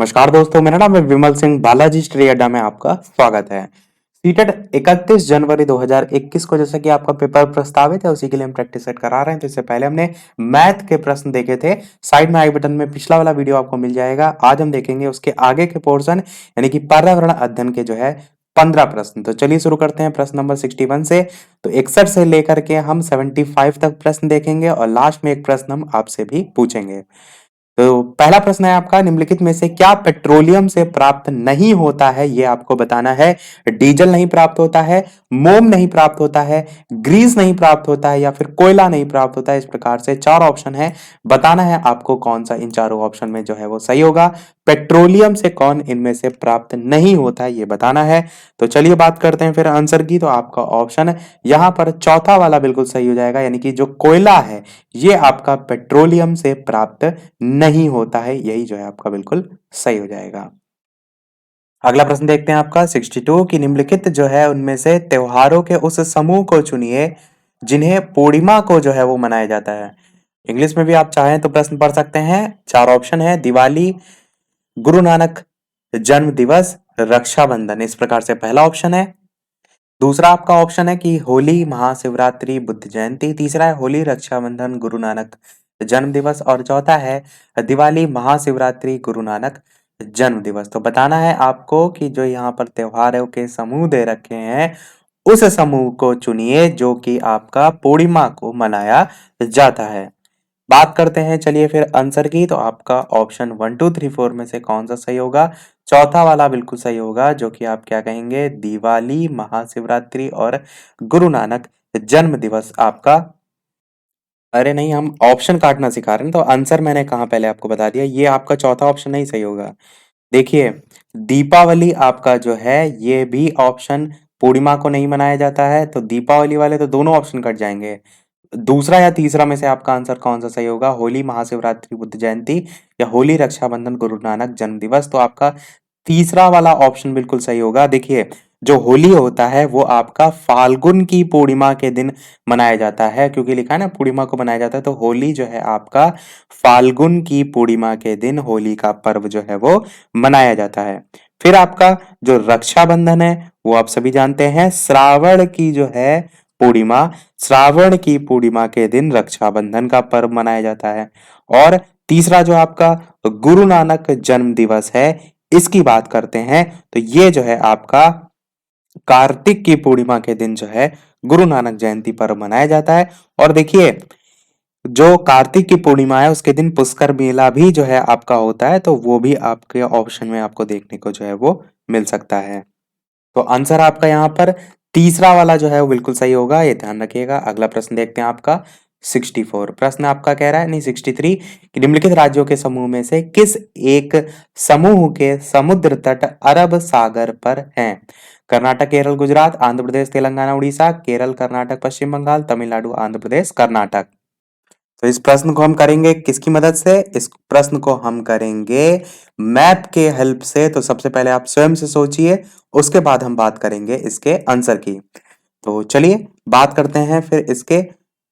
नमस्कार दोस्तों, मेरा नाम है विमल सिंह। बालाजी स्टडी अड्डा में आपका स्वागत है। सीटेट 31 जनवरी 2021 को जैसा कि आपका पेपर प्रस्तावित है उसी के लिए हम प्रैक्टिस सेट करा रहे हैं। तो इससे पहले हमने मैथ के प्रश्न देखे थे। साइड में आई बटन में पिछला वाला वीडियो आपको मिल जाएगा। आज हम देखेंगे उसके आगे के पोर्शन यानी कि पर्यावरण अध्ययन के जो है 15 प्रश्न। तो चलिए शुरू करते हैं प्रश्न नंबर 61 से। तो 61 से लेकर के हम 75 तक प्रश्न देखेंगे और लास्ट में एक प्रश्न हम आपसे भी पूछेंगे। तो पहला प्रश्न है आपका, निम्नलिखित में से क्या पेट्रोलियम से प्राप्त नहीं होता है, ये आपको बताना है। डीजल नहीं प्राप्त होता है, मोम नहीं प्राप्त होता है, ग्रीस नहीं प्राप्त होता है या फिर कोयला नहीं प्राप्त होता है। इस प्रकार से चार ऑप्शन है, बताना है आपको कौन सा इन चारों ऑप्शन में जो है वो सही होगा। पेट्रोलियम से कौन इनमें से प्राप्त नहीं होता है ये बताना है। तो चलिए बात करते हैं फिर आंसर की। तो आपका ऑप्शन यहाँ पर चौथा वाला बिल्कुल सही हो जाएगा, यानी कि जो कोयला है ये आपका पेट्रोलियम से प्राप्त नहीं होता है। यही जो है आपका बिल्कुल सही हो जाएगा। अगला प्रश्न देखते हैं आपका 62 की निम्नलिखित जो है उनमें से त्योहारों के उस समूह को चुनिए जिन्हें पूर्णिमा को जो है वो मनाया जाता है। इंग्लिश में भी आप चाहें तो प्रश्न पढ़ सकते हैं। चार ऑप्शन है, दिवाली, गुरु नानक जन्म दिवस, रक्षाबंधन। इस प्रकार से पहला ऑप्शन है। दूसरा आपका ऑप्शन है कि होली, महाशिवरात्रि, बुद्ध जयंती। तीसरा है होली, रक्षाबंधन, गुरु नानक जन्म दिवस और चौथा है दिवाली, महाशिवरात्रि, गुरु नानक जन्म दिवस। तो बताना है आपको कि जो यहाँ पर त्योहारों के समूह दे रखे हैं उस समूह को चुनिए जो कि आपका पूर्णिमा को मनाया जाता है। बात करते हैं चलिए फिर आंसर की। तो आपका ऑप्शन 1 2 3 4 में से कौन सा सही होगा? चौथा वाला बिल्कुल सही होगा, जो कि आप क्या कहेंगे, दिवाली, महाशिवरात्रि और गुरु नानक जन्म दिवस आपका। अरे नहीं, हम ऑप्शन काटना सिखा रहे हैं तो आंसर मैंने कहा पहले आपको बता दिया। ये आपका चौथा ऑप्शन नहीं सही होगा। देखिए, दीपावली आपका जो है ये भी ऑप्शन पूर्णिमा को नहीं मनाया जाता है, तो दीपावली वाले तो दोनों ऑप्शन कट जाएंगे। दूसरा या तीसरा में से आपका आंसर कौन सा सही होगा? होली, महाशिवरात्रि, बुद्ध जयंती या होली, रक्षाबंधन, गुरु नानक जन्म दिवस। तो आपका तीसरा वाला ऑप्शन बिल्कुल सही होगा। देखिए, जो होली होता है वो आपका फाल्गुन की पूर्णिमा के दिन मनाया जाता है, क्योंकि लिखा है ना पूर्णिमा को मनाया जाता है। तो होली जो है आपका फाल्गुन की पूर्णिमा के दिन होली का पर्व जो है वो मनाया जाता है। फिर आपका जो रक्षाबंधन है वो आप सभी जानते हैं, श्रावण की जो है पूर्णिमा, श्रावण की पूर्णिमा के दिन रक्षाबंधन का पर्व मनाया जाता है। और तीसरा जो आपका गुरु नानक जन्म दिवस है, इसकी बात करते हैं तो ये जो है आपका कार्तिक की पूर्णिमा के दिन जो है गुरु नानक जयंती पर्व मनाया जाता है। और देखिए, जो कार्तिक की पूर्णिमा है उसके दिन पुष्कर मेला भी जो है आपका होता है, तो वो भी आपके ऑप्शन में आपको देखने को जो है वो मिल सकता है। तो आंसर आपका यहाँ पर तीसरा वाला जो है वो बिल्कुल सही होगा, ये ध्यान रखिएगा। अगला प्रश्न देखते हैं आपका 64। प्रश्न आपका कह रहा है, नहीं 63, कि निम्नलिखित राज्यों के समूह में से किस एक समूह के समुद्र तट अरब सागर पर हैं? कर्नाटक, केरल, गुजरात, आंध्र प्रदेश, तेलंगाना, उड़ीसा, केरल, कर्नाटक, पश्चिम बंगाल, तमिलनाडु, आंध्र प्रदेश, कर्नाटक। तो इस प्रश्न को हम करेंगे किसकी मदद से? इस प्रश्न को हम करेंगे मैप के हेल्प से। तो सबसे पहले आप स्वयं से सोचिए, उसके बाद हम बात करेंगे इसके आंसर की। तो चलिए बात करते हैं फिर इसके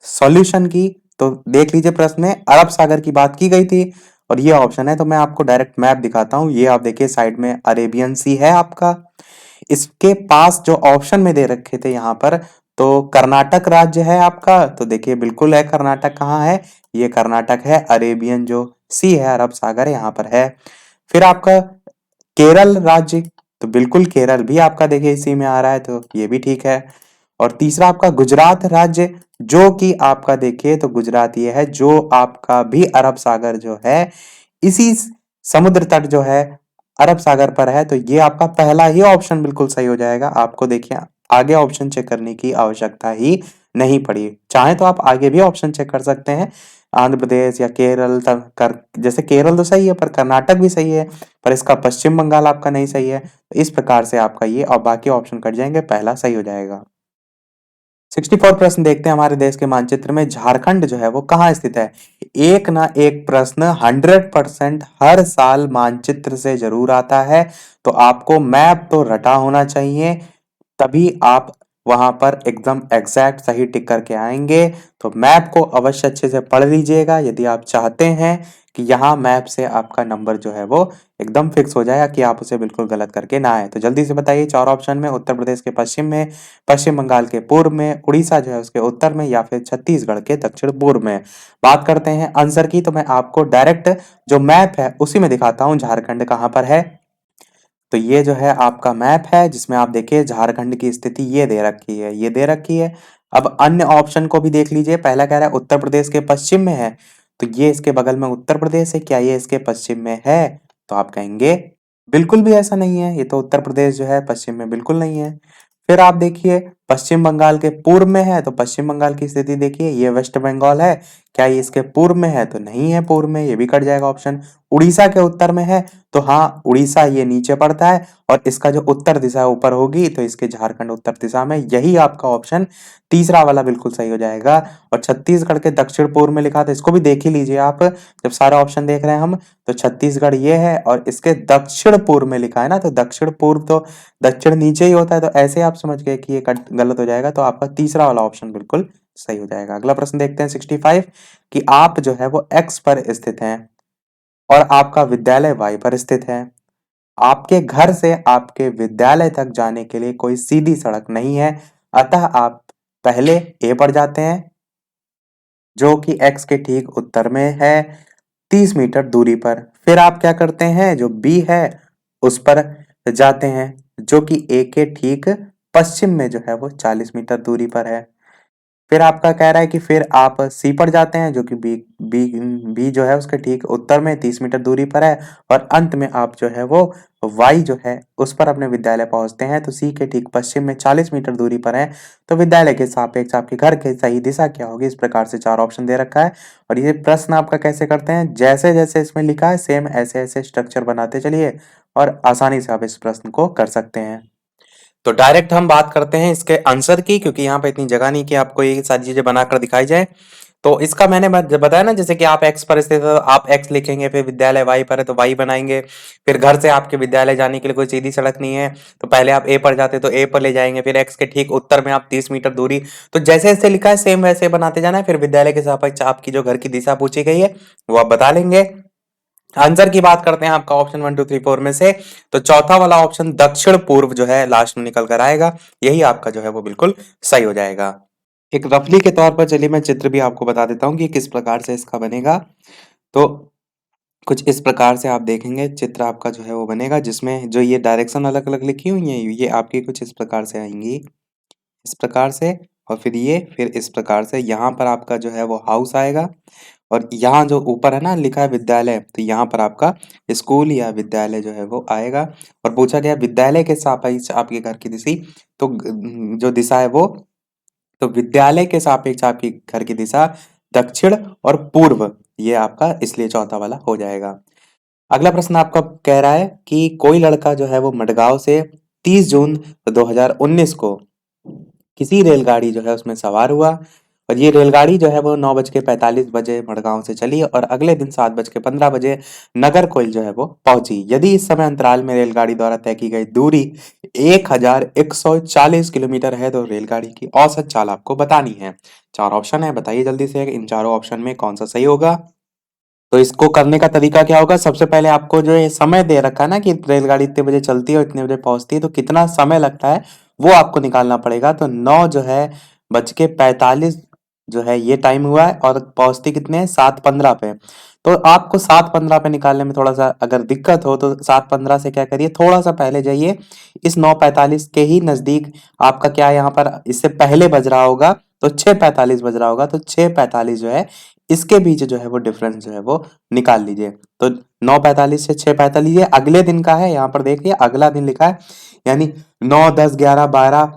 सॉल्यूशन की। तो देख लीजिए, प्रश्न में अरब सागर की बात की गई थी और ये ऑप्शन है। तो मैं आपको डायरेक्ट मैप दिखाता हूं। ये आप देखिए, साइड में अरेबियन सी है आपका। इसके पास जो ऑप्शन में दे रखे थे यहाँ पर, तो कर्नाटक राज्य है आपका। तो देखिए बिल्कुल है, कर्नाटक कहाँ है? ये कर्नाटक है। अरेबियन जो सी है, अरब सागर यहाँ पर है। फिर आपका केरल राज्य, तो बिल्कुल केरल भी आपका देखिए इसी में आ रहा है, तो ये भी ठीक है। और तीसरा आपका गुजरात राज्य, जो कि आपका देखिए तो गुजरात ये है, जो आपका भी अरब सागर जो है इसी समुद्र तट जो है अरब सागर पर है। तो ये आपका पहला ही ऑप्शन बिल्कुल सही हो जाएगा। आपको देखिए आगे ऑप्शन चेक करने की आवश्यकता ही नहीं पड़ी। चाहे तो आप आगे भी ऑप्शन चेक कर सकते हैं, आंध्र प्रदेश या केरल तक कर, जैसे केरल तो सही है पर कर्नाटक भी सही है, पर इसका पश्चिम बंगाल आपका नहीं सही है। तो इस प्रकार से आपका ये और बाकी ऑप्शन कट जाएंगे, पहला सही हो जाएगा। 64 प्रश्न देखते हैं, हमारे देश के मानचित्र में झारखंड जो है वो कहाँ स्थित है? एक ना एक प्रश्न 100% हर साल मानचित्र से जरूर आता है, तो आपको मैप तो रटा होना चाहिए, तभी आप वहां पर एकदम एग्जैक्ट सही टिक करके आएंगे। तो मैप को अवश्य अच्छे से पढ़ लीजिएगा यदि आप चाहते हैं कि यहाँ मैप से आपका नंबर जो है वो एकदम फिक्स हो जाए कि आप उसे बिल्कुल गलत करके ना आए। तो जल्दी से बताइए, चार ऑप्शन में उत्तर प्रदेश के पश्चिम में, पश्चिम बंगाल के पूर्व में, उड़ीसा जो है उसके उत्तर में, या फिर छत्तीसगढ़ के दक्षिण पूर्व में। बात करते हैं आंसर की, तो मैं आपको डायरेक्ट जो मैप है उसी में दिखाता हूँ झारखंड कहाँ पर है। तो ये जो है आपका मैप है जिसमें आप देखिए झारखंड की स्थिति ये दे रखी है, ये दे रखी है। अब अन्य ऑप्शन को भी देख लीजिए, पहला कह रहा है उत्तर प्रदेश के पश्चिम में है, तो ये इसके बगल में उत्तर प्रदेश है, क्या ये इसके पश्चिम में है? तो आप कहेंगे बिल्कुल भी ऐसा नहीं है, ये तो उत्तर प्रदेश जो है पश्चिम में बिल्कुल नहीं है। फिर आप देखिए पश्चिम बंगाल के पूर्व में है, तो पश्चिम बंगाल की स्थिति देखिए, ये वेस्ट बंगाल है, क्या ये इसके पूर्व में है? तो नहीं है पूर्व में, ये भी कट जाएगा ऑप्शन। उड़ीसा के उत्तर में है, तो हाँ उड़ीसा ये नीचे पड़ता है, और इसका जो उत्तर दिशा ऊपर होगी तो इसके झारखंड उत्तर दिशा में, यही आपका ऑप्शन तीसरा वाला बिल्कुल सही हो जाएगा। और छत्तीसगढ़ के दक्षिण पूर्व में लिखा था, इसको भी देख ही लीजिए आप, जब सारा ऑप्शन देख रहे हैं हम, तो छत्तीसगढ़ ये है और इसके दक्षिण पूर्व में लिखा है ना, तो दक्षिण पूर्व तो दक्षिण नीचे ही होता है, तो ऐसे आप समझ गए कि ये गलत हो जाएगा, तो आपका तीसरा वाला ऑप्शन बिल्कुल सही हो जाएगा। अगला प्रश्न देखते हैं 65, कि आप जो है वो एक्स पर स्थित हैं और आपका विद्यालय वाई पर स्थित है। आपके घर से आपके विद्यालय तक जाने के लिए कोई सीधी सड़क नहीं है, अतः आप पहले ए पर जाते हैं जो कि एक्स के ठीक उत्तर में है 30 मीटर दूरी पर। फिर आप क्या करते हैं, जो बी है उस पर जाते हैं जो कि ए के ठीक पश्चिम में जो है वो 40 मीटर दूरी पर है। फिर आपका कह रहा है कि फिर आप सी पर जाते हैं जो कि बी बी बी जो है उसके ठीक उत्तर में 30 मीटर दूरी पर है, और अंत में आप जो है वो वाई जो है उस पर अपने विद्यालय पहुंचते हैं, तो सी के ठीक पश्चिम में 40 मीटर दूरी पर है। तो विद्यालय के सापेक्ष आपके घर की सही दिशा क्या होगी? इस प्रकार से चार ऑप्शन दे रखा है। और ये प्रश्न आपका कैसे करते हैं, जैसे जैसे इसमें लिखा है सेम ऐसे ऐसे स्ट्रक्चर बनाते चलिए और आसानी से आप इस प्रश्न को कर सकते हैं। तो डायरेक्ट हम बात करते हैं इसके आंसर की, क्योंकि यहाँ पे इतनी जगह नहीं कि आपको ये सारी चीजें बनाकर दिखाई जाए। तो इसका मैंने बताया ना, जैसे कि आप एक्स पर स्थित है तो आप एक्स लिखेंगे, फिर विद्यालय वाई पर है तो वाई बनाएंगे। फिर घर से आपके विद्यालय जाने के लिए कोई सीधी सड़क नहीं है, तो पहले आप ए पर जाते तो ए पर ले जाएंगे, फिर एक्स के ठीक उत्तर में आप 30 मीटर दूरी। तो जैसे जैसे लिखा है सेम वैसे बनाते जाना है, फिर विद्यालय के सापेक्ष आपकी जो घर की दिशा पूछी गई है वो आप बता लेंगे। आंसर की बात करते हैं आपका ऑप्शन 1 2 3 4 में से, तो चौथा वाला ऑप्शन दक्षिण पूर्व जो है लास्ट में निकल कर आएगा, यही आपका जो है वो बिल्कुल सही हो जाएगा। एक रफली के तौर पर चलिए मैं चित्र भी आपको बता देता हूँ कि किस प्रकार से इसका बनेगा। तो कुछ इस प्रकार से आप देखेंगे चित्र आपका जो है वो बनेगा, जिसमें जो ये डायरेक्शन अलग अलग लिखी हुई है ये आपकी कुछ इस प्रकार से आएंगी, इस प्रकार से, और फिर ये फिर इस प्रकार से। यहाँ पर आपका जो है वो हाउस आएगा, और यहाँ जो ऊपर है ना लिखा है विद्यालय, तो यहाँ पर आपका स्कूल या विद्यालय जो है वो आएगा। और पूछा गया विद्यालय के सापेक्ष आपके घर की दिशा, तो जो दिशा है वो, तो विद्यालय के सापेक्ष आपकी घर की दिशा दक्षिण और पूर्व, ये आपका इसलिए चौथा वाला हो जाएगा। अगला प्रश्न आपका कह रहा है कि कोई लड़का जो है वो मडगांव से 30 जून 2019 को किसी रेलगाड़ी जो है उसमें सवार हुआ, और ये रेलगाड़ी जो है वो 9:45 मडगांव से चली और अगले दिन 7:15 नगरकोइल जो है वो पहुंची। यदि इस समय अंतराल में रेलगाड़ी द्वारा तय की गई दूरी 1140 किलोमीटर है तो रेलगाड़ी की औसत चाल आपको बतानी है। चार ऑप्शन है, बताइए जल्दी से इन चारों ऑप्शन में कौन सा सही होगा। तो इसको करने का तरीका क्या होगा, सबसे पहले आपको जो ये समय दे रखा है ना कि रेलगाड़ी इतने बजे चलती है और इतने बजे पहुंचती है, तो कितना समय लगता है वो आपको निकालना पड़ेगा। तो 9 जो है बज के 45 जो है ये टाइम हुआ है, और पहुंचती कितने हैं 7:15 पे। तो आपको 7:15 पे निकालने में थोड़ा सा अगर दिक्कत हो तो 7:15 से क्या करिए, थोड़ा सा पहले जाइए, इस 9:45 के ही नजदीक आपका क्या यहाँ पर इससे पहले बज रहा होगा, तो 6:45 बज रहा होगा, तो 6:45 जो है इसके बीच जो है वो डिफरेंस जो है वो निकाल लीजिए। तो 9:45 से 6:45 ये अगले दिन का है, यहाँ पर देखिए अगला दिन लिखा है, यानी 9 10 11 12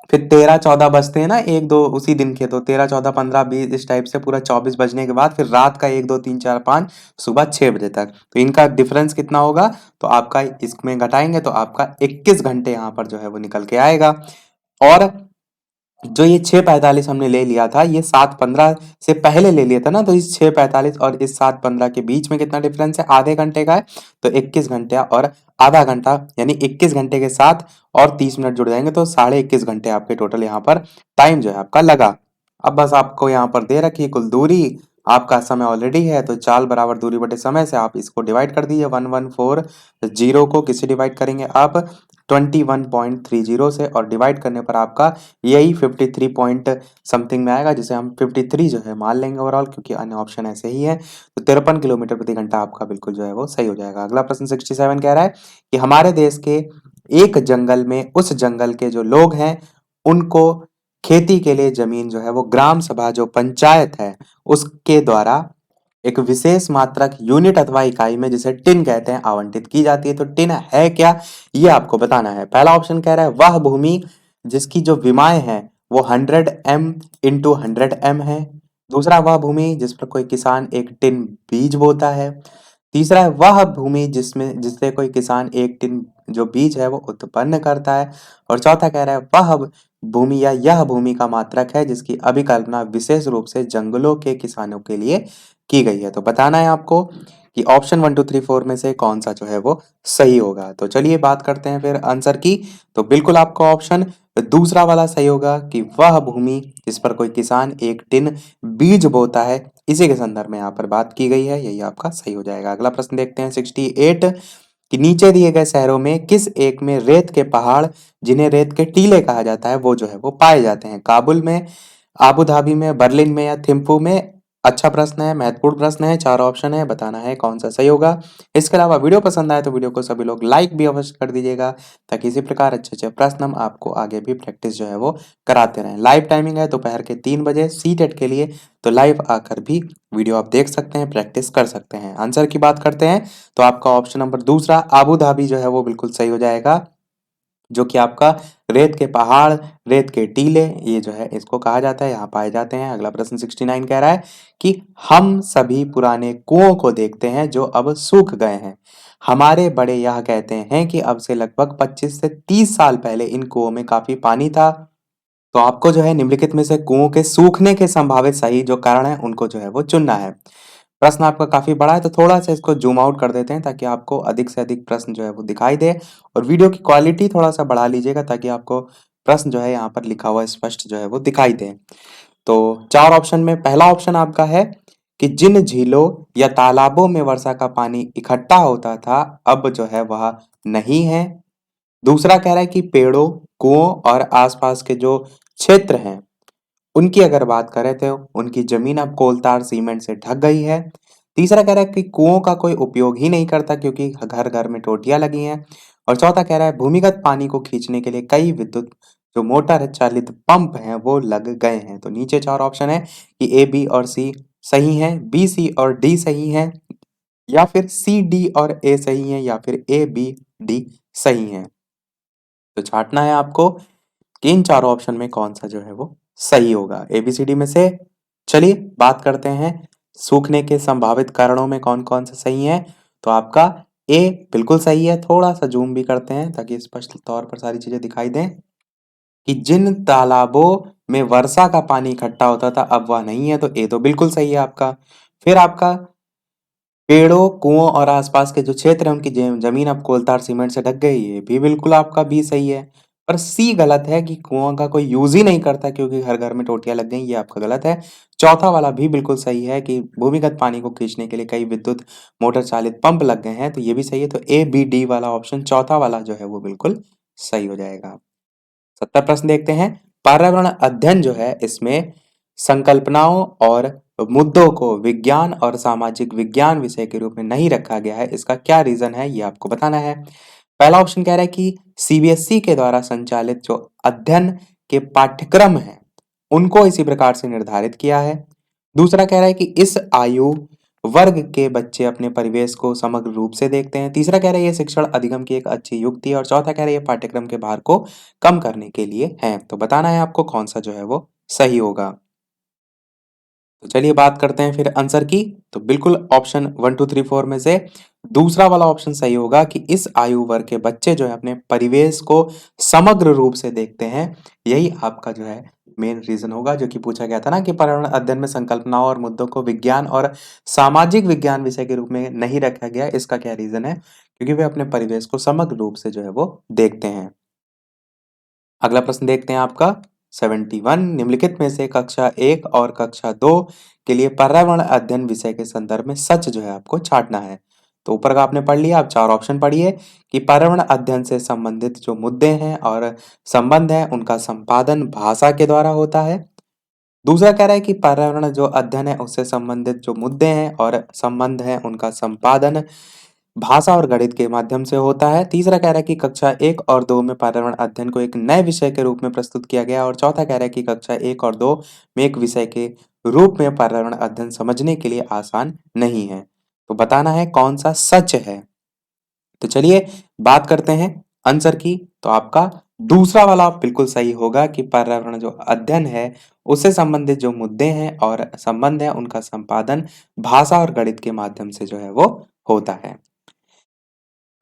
फिर 13 14 बजते हैं ना, एक दो उसी दिन के, तो 13 14 15 20 इस टाइप से पूरा 24 बजने के बाद फिर रात का 1 2 3 4 5 सुबह 6 बजे तक, तो इनका डिफरेंस कितना होगा, तो आपका इसमें घटाएंगे तो आपका 21 घंटे यहाँ पर जो है वो निकल के आएगा। और जो ये 6:45 हमने ले लिया था, ये 7:15 से पहले ले लिया था ना, तो इस 6:45 और इस 7:15 के बीच में कितना डिफरेंस है? आधे घंटे का है। तो 21 घंटे और आधा घंटा, यानी 21 घंटे के साथ और 30 मिनट जुड़ जाएंगे तो 21.5 घंटे आपके टोटल यहाँ पर टाइम जो है आपका लगा। अब बस आपको यहाँ पर दे रखी है कुल दूरी, आपका समय ऑलरेडी है, तो चाल बराबर दूरी बटे समय से आप इसको डिवाइड कर दीजिए। 1140 को किससे डिवाइड करेंगे आप? 21.30 से, और डिवाइड करने पर आपका यही 53 पॉइंट समथिंग में आएगा, जिसे हम 53 जो है मान लेंगे ओवरऑल, क्योंकि अन्य ऑप्शन ऐसे ही है। तो 53 किलोमीटर प्रति घंटा आपका बिल्कुल जो है वो सही हो जाएगा। अगला प्रश्न 67 कह रहा है कि हमारे देश के एक जंगल में उस जंगल के जो लोग हैं उनको खेती के लिए जमीन जो है वो ग्राम सभा जो पंचायत है उसके द्वारा एक विशेष मात्रक यूनिट अथवा इकाई में, जिसे टिन कहते हैं, आवंटित की जाती है। तो टिन है क्या, ये आपको बताना है। पहला ऑप्शन कह रहा है वह भूमि जिसकी जो विमाएं हैं वो 100 m इंटू 100 m है। दूसरा, वह भूमि जिस पर कोई किसान एक टिन बीज बोता है। तीसरा है वह भूमि जिसमें जिससे कोई किसान एक टिन जो बीज है वो उत्पन्न करता है। और चौथा कह रहा है वह भूमि या यह भूमि का मात्रक है जिसकी अभिकल्पना विशेष रूप से जंगलों के किसानों के लिए की गई है। तो बताना है आपको कि ऑप्शन 1 2 3 4 में से कौन सा जो है वो सही होगा। तो चलिए बात करते हैं फिर आंसर की। तो बिल्कुल आपका ऑप्शन दूसरा वाला सही होगा कि वह भूमि जिस पर कोई किसान एक टिन बीज बोता है, इसी के संदर्भ में यहाँ पर बात की गई है, यही आपका सही हो जाएगा। अगला प्रश्न देखते हैं 68 कि नीचे दिए गए शहरों में किस एक में रेत के पहाड़ जिन्हें रेत के टीले कहा जाता है वो जो है वो पाए जाते हैं? काबुल में, आबू धाबी में, बर्लिन में या थिम्पू में? अच्छा प्रश्न है, महत्वपूर्ण प्रश्न है, 4 ऑप्शन है, बताना है कौन सा सही होगा। इसके अलावा वीडियो पसंद आए तो वीडियो को सभी लोग लाइक भी अवश्य कर दीजिएगा, ताकि इसी प्रकार अच्छे अच्छे प्रश्न हम आपको आगे भी प्रैक्टिस जो है वो कराते रहें। लाइव टाइमिंग है दोपहर के 3 बजे सीटेट के लिए, तो लाइव आकर भी वीडियो आप देख सकते हैं, प्रैक्टिस कर सकते हैं। आंसर की बात करते हैं तो आपका ऑप्शन नंबर दूसरा आबू धाबी जो है वो बिल्कुल सही हो जाएगा, जो कि आपका रेत के पहाड़, रेत के टीले, ये जो है इसको कहा जाता है, यहाँ पाए जाते हैं। अगला प्रश्न 69 कह रहा है कि हम सभी पुराने कुओं को देखते हैं जो अब सूख गए हैं। हमारे बड़े यह कहते हैं कि अब से लगभग 25 से 30 साल पहले इन कुओं में काफी पानी था। तो आपको जो है निम्नलिखित में से कुओं के सूखने के संभावित सही जो कारण है उनको जो है वो चुनना है। प्रश्न आपका काफी बड़ा है, तो थोड़ा सा इसको जूम आउट कर देते हैं ताकि आपको अधिक से अधिक प्रश्न जो है वो दिखाई दे, और वीडियो की क्वालिटी थोड़ा सा बढ़ा लीजिएगा ताकि आपको प्रश्न जो है यहाँ पर लिखा हुआ स्पष्ट जो है वो दिखाई दे। तो 4 ऑप्शन में पहला ऑप्शन आपका है कि जिन झीलों या तालाबों में वर्षा का पानी इकट्ठा होता था अब जो है वह नहीं है। दूसरा कह रहा है कि पेड़ों, कुओं और आसपास के जो क्षेत्र हैं उनकी अगर बात करें तो उनकी जमीन अब कोलतार सीमेंट से ढक गई है। तीसरा कह रहा है कि कुओं का कोई उपयोग ही नहीं करता क्योंकि घर घर में टोटियां लगी हैं। और चौथा कह रहा है भूमिगत पानी को खींचने के लिए कई विद्युत जो मोटर चालित पंप हैं वो लग गए हैं। तो नीचे 4 ऑप्शन है कि ए, बी और सी सही हैं, बी, सी और डी सही हैं, या फिर सी, डी और ए सही हैं, या फिर ए, बी, डी सही हैं। तो छांटना है आपको कि इन चारों ऑप्शन में कौन सा जो है वो सही होगा एबीसीडी में से। चलिए बात करते हैं सूखने के संभावित कारणों में कौन कौन सा सही है। तो आपका ए बिल्कुल सही है, थोड़ा सा जूम भी करते हैं ताकि स्पष्ट तौर पर सारी चीजें दिखाई दें कि जिन तालाबों में वर्षा का पानी इकट्ठा होता था अब वह नहीं है, तो ए तो बिल्कुल सही है आपका। फिर आपका पेड़ों, कुओं और आसपास के जो क्षेत्र है उनकी जमीन अब कोलतार सीमेंट से ढक गई है, भी बिल्कुल आपका बी सही है। पर सी गलत है कि कुआं का कोई यूज ही नहीं करता क्योंकि हर घर में टोटियां लग गई, ये आपका गलत है। चौथा वाला भी बिल्कुल सही है कि भूमिगत पानी को खींचने के लिए कई विद्युत मोटर चालित पंप लग गए हैं, तो ये भी सही है। तो ए, बी, डी वाला ऑप्शन चौथा वाला जो है वो बिल्कुल सही हो जाएगा। 70 प्रश्न देखते हैं। पर्यावरण अध्ययन जो है इसमें संकल्पनाओं और मुद्दों को विज्ञान और सामाजिक विज्ञान विषय के रूप में नहीं रखा गया है, इसका क्या रीजन है ये आपको बताना है। पहला ऑप्शन कह रहा है कि सीबीएसई के द्वारा संचालित जो अध्ययन के पाठ्यक्रम हैं उनको इसी प्रकार से निर्धारित किया है। दूसरा कह रहा है कि इस आयु वर्ग के बच्चे अपने परिवेश को समग्र रूप से देखते हैं। तीसरा कह रहा है ये शिक्षण अधिगम की एक अच्छी युक्ति है, और चौथा कह रहा है ये पाठ्यक्रम के भार को कम करने के लिए है। तो बताना है आपको कौन सा जो है वो सही होगा। तो चलिए बात करते हैं फिर आंसर की। तो बिल्कुल ऑप्शन 1 2 3 4 में से दूसरा वाला ऑप्शन सही होगा कि इस आयु वर्ग के बच्चे जो है अपने परिवेश को समग्र रूप से देखते हैं, यही आपका जो है मेन रीजन होगा, जो कि पूछा गया था ना कि पर्यावरण अध्ययन में संकल्पनाओं और मुद्दों को विज्ञान और सामाजिक विज्ञान विषय के रूप में नहीं रखा गया। इसका क्या रीजन है? क्योंकि वे अपने परिवेश को समग्र रूप से जो है वो देखते हैं। अगला प्रश्न देखते हैं आपका 71। निम्नलिखित में से कक्षा 1 और कक्षा 2 के लिए पर्यावरण अध्ययन विषय के संदर्भ में सच जो है आपको छांटना है। तो ऊपर का आपने पढ़ लिया, आप चार ऑप्शन पढ़िए कि पर्यावरण अध्ययन से संबंधित जो मुद्दे हैं और संबंध है उनका संपादन भाषा के द्वारा होता है। दूसरा कह रहा है कि पर्यावरण जो अध्ययन है उससे संबंधित जो मुद्दे हैं और संबंध है उनका संपादन भाषा और गणित के माध्यम से होता है। तीसरा कह रहा है कि कक्षा 1 और 2 में पर्यावरण अध्ययन को एक नए विषय के रूप में प्रस्तुत किया गया और चौथा कह रहा है कि कक्षा 1 और 2 में एक विषय के रूप में पर्यावरण अध्ययन समझने के लिए आसान नहीं है। तो बताना है कौन सा सच है। तो चलिए बात करते हैं आंसर की। तो आपका दूसरा वाला बिल्कुल सही होगा कि पर्यावरण जो अध्ययन है उससे संबंधित जो मुद्दे हैं और संबंध है उनका संपादन भाषा और गणित के माध्यम से जो है वो होता है।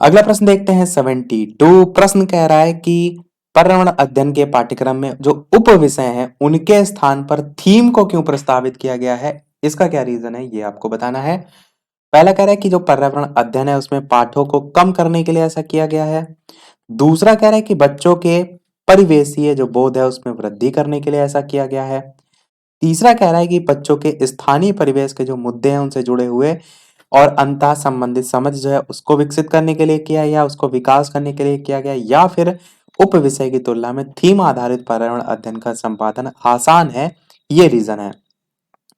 अगला प्रश्न देखते हैं 72। प्रश्न कह रहा है कि पर्यावरण अध्ययन के पाठ्यक्रम में जो उप विषय हैं उनके स्थान पर थीम को क्यों प्रस्तावित किया गया है? इसका क्या रीजन है ये आपको बताना है। पहला कह रहा है कि जो पर्यावरण अध्ययन है उसमें पाठों को कम करने के लिए ऐसा किया गया है। दूसरा कह रहा है कि बच्चों के परिवेशीय जो बोध है उसमें वृद्धि करने के लिए ऐसा किया गया है। तीसरा कह रहा है कि बच्चों के स्थानीय परिवेश के जो मुद्दे हैं उनसे जुड़े हुए और अंतः संबंधित समझ जो है उसको विकसित करने के लिए किया या उसको विकास करने के लिए किया गया, या फिर उप विषय की तुलना में थीम आधारित पर्यावरण अध्ययन का संपादन आसान है, ये रीजन है।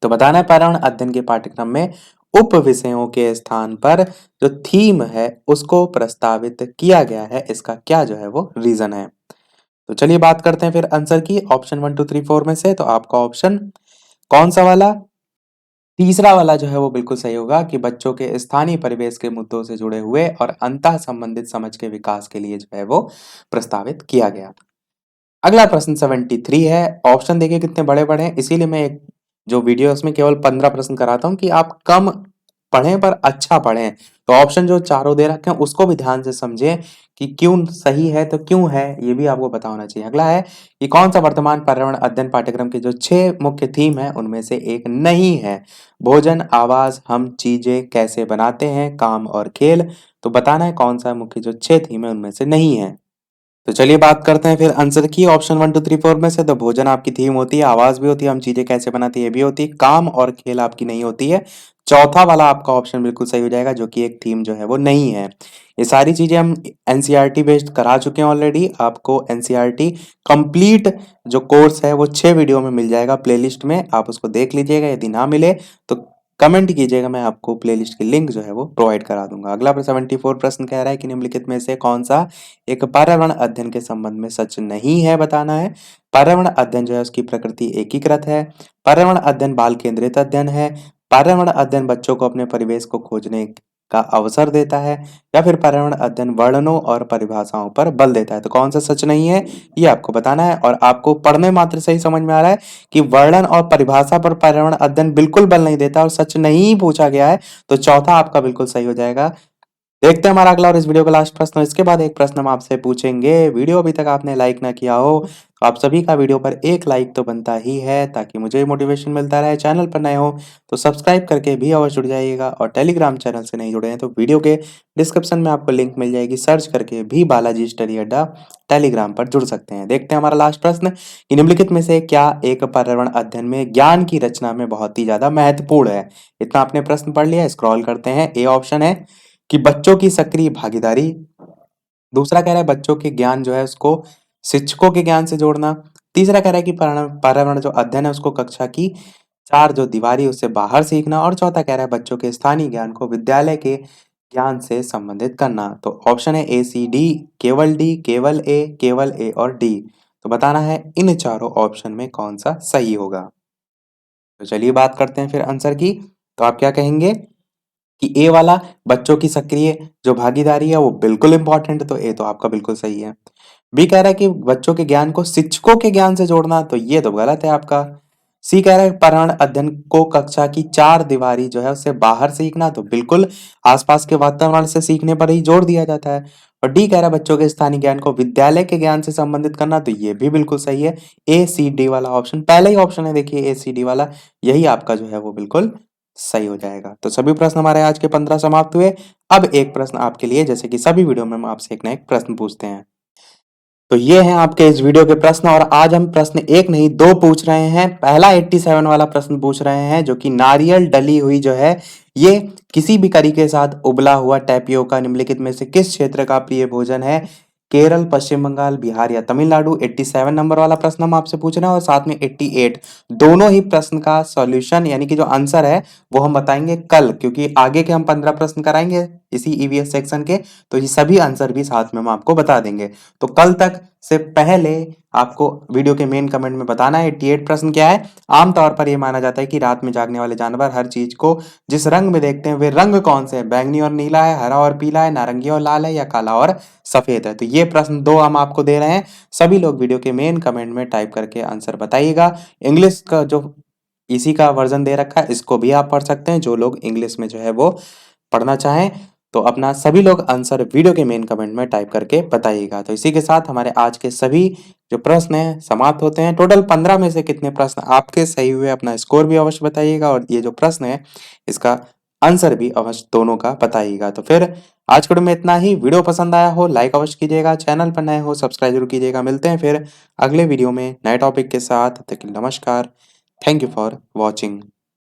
तो बताना है पर्यावरण अध्ययन के पाठ्यक्रम में उप विषयों के स्थान पर जो थीम है उसको प्रस्तावित किया गया है, इसका क्या जो है वो रीजन है। तो चलिए बात करते हैं फिर आंसर की ऑप्शन 1 2 3 4 में से। तो आपका ऑप्शन कौन सा वाला? तीसरा वाला जो है वो बिल्कुल सही होगा कि बच्चों के स्थानीय परिवेश के मुद्दों से जुड़े हुए और अंतः संबंधित समझ के विकास के लिए जो है वो प्रस्तावित किया गया। अगला प्रश्न 73 है। ऑप्शन देखिए कितने बड़े बड़े हैं, इसीलिए मैं एक जो वीडियो है उसमें केवल 15 प्रश्न कराता हूँ कि आप कम पढ़ें पर अच्छा पढ़ें। तो ऑप्शन जो चारों दे रखे हैं उसको भी ध्यान से समझें कि क्यों सही है, तो क्यों है ये भी आपको पता होना चाहिए। अगला है कि कौन सा वर्तमान पर्यावरण अध्ययन पाठ्यक्रम के जो 6 मुख्य थीम है उनमें से एक नहीं है? भोजन, आवास, हम चीजें कैसे बनाते हैं, काम और खेल। तो बताना है कौन सा मुख्य जो 6 थीम है उनमें से नहीं है। तो चलिए बात करते हैं फिर आंसर की ऑप्शन 1 2 3 4 में से। तो भोजन आपकी थीम होती है, आवाज भी होती है, हम चीजें कैसे बनाते हैं ये भी होती है, काम और खेल आपकी नहीं होती है। चौथा वाला आपका ऑप्शन बिल्कुल सही हो जाएगा जो कि एक थीम जो है वो नहीं है। ये सारी चीजें हम एनसीईआरटी बेस्ड करा चुके हैं ऑलरेडी। आपको एनसीईआरटी कंप्लीट जो कोर्स है वो 6 वीडियो में मिल जाएगा प्लेलिस्ट में, आप उसको देख लीजिएगा। यदि ना मिले तो कमेंट कीजिएगा, मैं आपको प्लेलिस्ट की लिंक जो है वो प्रोवाइड करा दूंगा। अगला 74 प्रश्न कह रहा है कि निम्नलिखित में से कौन सा एक पर्यावरण अध्ययन के संबंध में सच नहीं है? बताना है। पर्यावरण अध्ययन जो है उसकी प्रकृति एकीकृत है, पर्यावरण अध्ययन बाल केंद्रित अध्ययन है, पर्यावरण अध्ययन बच्चों को अपने परिवेश को खोजने का अवसर देता है, या फिर पर्यावरण अध्ययन वर्णनों और परिभाषाओं पर बल देता है। तो कौन सा सच नहीं है ये आपको बताना है। और आपको पढ़ने मात्र से ही समझ में आ रहा है कि वर्णन और परिभाषा पर पर्यावरण अध्ययन बिल्कुल बल नहीं देता और सच नहीं पूछा गया है। तो चौथा आपका बिल्कुल सही हो जाएगा। देखते हैं हमारा अगला और इस वीडियो का लास्ट प्रश्न। इसके बाद एक प्रश्न हम आपसे पूछेंगे। वीडियो अभी तक आपने लाइक ना किया हो तो आप सभी का वीडियो पर एक लाइक तो बनता ही है, ताकि मुझे मोटिवेशन मिलता रहे। चैनल पर नए हो तो सब्सक्राइब करके भी अवश्य जुड़ जाइएगा, और टेलीग्राम चैनल से नहीं जुड़े हैं तो वीडियो के डिस्क्रिप्शन में आपको लिंक मिल जाएगी, सर्च करके भी बालाजी स्टडी अड्डा टेलीग्राम पर जुड़ सकते हैं। देखते हैं हमारा लास्ट प्रश्न कि निम्नलिखित में से क्या एक पर्यावरण अध्ययन में ज्ञान की रचना में बहुत ही ज्यादा महत्वपूर्ण है? इतना आपने प्रश्न पढ़ लिया, स्क्रॉल करते हैं। ए ऑप्शन है कि बच्चों की सक्रिय भागीदारी। दूसरा कह रहा है बच्चों के ज्ञान जो है उसको शिक्षकों के ज्ञान से जोड़ना। तीसरा कह रहा है कि पर्यावरण जो अध्ययन है उसको कक्षा की चार जो दीवारी उससे बाहर सीखना। और चौथा कह रहा है बच्चों के स्थानीय ज्ञान को विद्यालय के ज्ञान से संबंधित करना। तो ऑप्शन है ए सी डी, केवल डी, केवल ए और डी। तो बताना है इन चारों ऑप्शन में कौन सा सही होगा। तो चलिए बात करते हैं फिर आंसर की। तो आप क्या कहेंगे कि ए वाला बच्चों की सक्रिय जो भागीदारी है वो बिल्कुल इंपॉर्टेंट, तो ए तो आपका बिल्कुल सही है। बी कह रहा है कि बच्चों के ज्ञान को शिक्षकों के ज्ञान से जोड़ना, तो ये तो गलत है आपका। सी कह रहा है पठन अध्ययन को कक्षा की चार दीवारी जो है उससे बाहर सीखना, तो बिल्कुल आसपास के वातावरण से सीखने पर ही जोर दिया जाता है। और डी कह रहा है बच्चों के स्थानीय ज्ञान को विद्यालय के ज्ञान से संबंधित करना, तो ये भी बिल्कुल सही है। ए सी डी वाला ऑप्शन पहला ही ऑप्शन है, देखिए ए सी डी वाला, यही आपका जो है वो बिल्कुल सही हो जाएगा। तो सभी प्रश्न हमारे आज के 15 समाप्त हुए। अब एक प्रश्न आपके लिए, जैसे कि सभी वीडियो में हम आपसे एक ना एक प्रश्न पूछते हैं। तो ये हैं आपके इस वीडियो के प्रश्न, और आज हम प्रश्न एक नहीं दो पूछ रहे हैं। पहला 87 वाला प्रश्न पूछ रहे हैं, जो कि नारियल डली हुई जो है ये किसी भी करी के साथ उबला हुआ टैपियोका निम्नलिखित में से किस क्षेत्र का प्रिय भोजन है? केरल, पश्चिम बंगाल, बिहार या तमिलनाडु। 87 नंबर वाला प्रश्न हम आपसे पूछ रहे हैं, और साथ में 88 दोनों ही प्रश्न का सॉल्यूशन यानी कि जो आंसर है वो हम बताएंगे कल, क्योंकि आगे के हम 15 प्रश्न कराएंगे इसी ईवीएस सेक्शन के, तो ये सभी आंसर भी साथ में हम आपको बता देंगे। तो कल तक से पहले आपको वीडियो के मेन कमेंट में बताना है 88 प्रश्न क्या है। आमतौर पर यह माना जाता है कि रात में जागने वाले जानवर हर चीज को जिस रंग में देखते हैं वे रंग कौन से हैं? बैंगनी और नीला है, हरा और पीला है, नारंगी और लाल है, या काला और सफेद है। तो ये प्रश्न दो हम आपको दे रहे हैं, सभी लोग वीडियो के मेन कमेंट में टाइप करके आंसर बताइएगा। इंग्लिश का जो इसी का वर्जन दे रखा है इसको भी आप पढ़ सकते हैं, जो लोग इंग्लिश में जो है वो पढ़ना चाहें। तो अपना सभी लोग आंसर वीडियो के मेन कमेंट में टाइप करके बताइएगा। तो इसी के साथ हमारे आज के सभी जो प्रश्न हैं समाप्त होते हैं। टोटल 15 में से कितने प्रश्न आपके सही हुए, अपना स्कोर भी अवश्य बताइएगा, और ये जो प्रश्न है इसका आंसर भी अवश्य दोनों का बताइएगा। तो फिर आज के वीडियो में इतना ही। वीडियो पसंद आया हो लाइक अवश्य कीजिएगा, चैनल पर नए हो सब्सक्राइब जरूर कीजिएगा। मिलते हैं फिर अगले वीडियो में नए टॉपिक के साथ। तब तक के लिए नमस्कार। Thank you for watching.